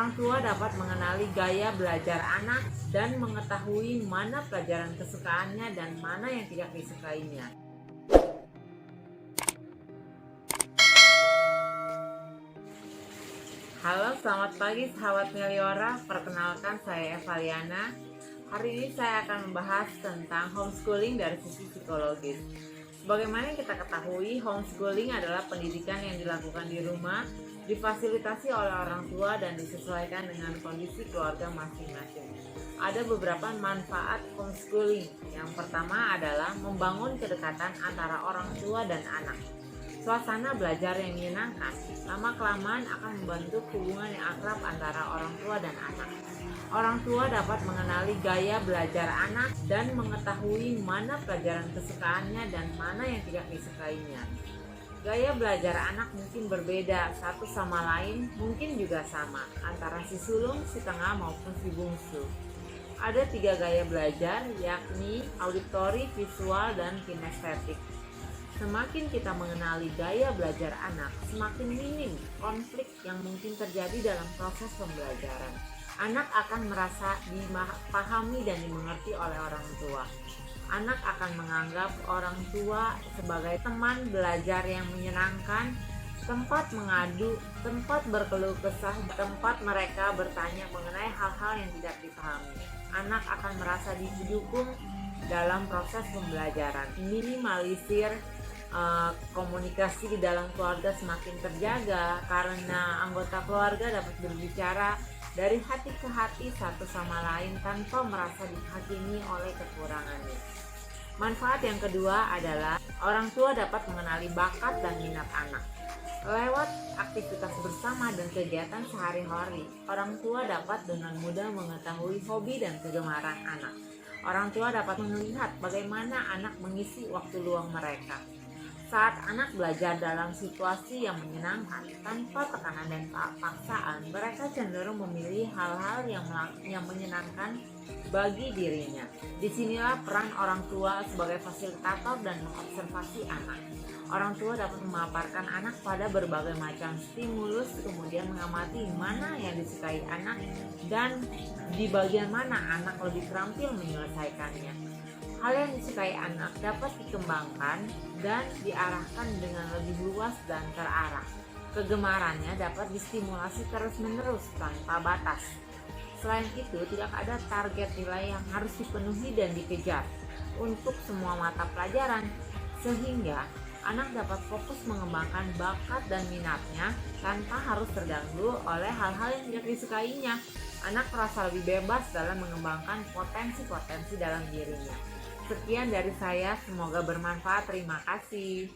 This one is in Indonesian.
Orang tua dapat mengenali gaya belajar anak dan mengetahui mana pelajaran kesukaannya dan mana yang tidak disukainya. Halo, selamat pagi sahabat Meliora. Perkenalkan, saya Evaliana. Hari ini saya akan membahas tentang homeschooling dari sisi psikologis. Sebagaimana yang kita ketahui, homeschooling adalah pendidikan yang dilakukan di rumah, difasilitasi oleh orang tua dan disesuaikan dengan kondisi keluarga masing-masing. Ada beberapa manfaat homeschooling. Yang pertama adalah membangun kedekatan antara orang tua dan anak. Suasana belajar yang menyenangkan lama-kelamaan akan membentuk hubungan yang akrab antara orang tua dan anak. Orang tua dapat mengenali gaya belajar anak dan mengetahui mana pelajaran kesukaannya dan mana yang tidak disukainya. Gaya belajar anak mungkin berbeda satu sama lain, mungkin juga sama antara si sulung, si tengah maupun si bungsu. Ada 3 gaya belajar, yakni auditori, visual, dan kinestetik. Semakin kita mengenali gaya belajar anak, semakin minim konflik yang mungkin terjadi dalam proses pembelajaran. Anak akan merasa dipahami dan dimengerti oleh orang tua. Anak akan menganggap orang tua sebagai teman belajar yang menyenangkan, tempat mengadu, tempat berkeluh kesah, tempat mereka bertanya mengenai hal-hal yang tidak dipahami. Anak akan merasa didukung dalam proses pembelajaran. Minimalisir komunikasi di dalam keluarga semakin terjaga karena anggota keluarga dapat berbicara dari hati ke hati satu sama lain tanpa merasa dihakimi oleh kekurangannya. Manfaat yang kedua adalah orang tua dapat mengenali bakat dan minat anak. Lewat aktivitas bersama dan kegiatan sehari-hari, orang tua dapat dengan mudah mengetahui hobi dan kegemaran anak. Orang tua dapat melihat bagaimana anak mengisi waktu luang mereka. Saat anak belajar dalam situasi yang menyenangkan, tanpa tekanan dan paksaan, mereka cenderung memilih hal-hal yang menyenangkan bagi dirinya. Disinilah peran orang tua sebagai fasilitator dan mengobservasi anak. Orang tua dapat memaparkan anak pada berbagai macam stimulus, kemudian mengamati mana yang disukai anak dan di bagian mana anak lebih terampil menyelesaikannya. Hal yang disukai anak dapat dikembangkan dan diarahkan dengan lebih luas dan terarah. Kegemarannya dapat distimulasi terus-menerus tanpa batas. Selain itu, tidak ada target nilai yang harus dipenuhi dan dikejar untuk semua mata pelajaran, sehingga anak dapat fokus mengembangkan bakat dan minatnya tanpa harus terganggu oleh hal-hal yang tidak disukainya. Anak merasa lebih bebas dalam mengembangkan potensi-potensi dalam dirinya. Sekian dari saya, semoga bermanfaat. Terima kasih.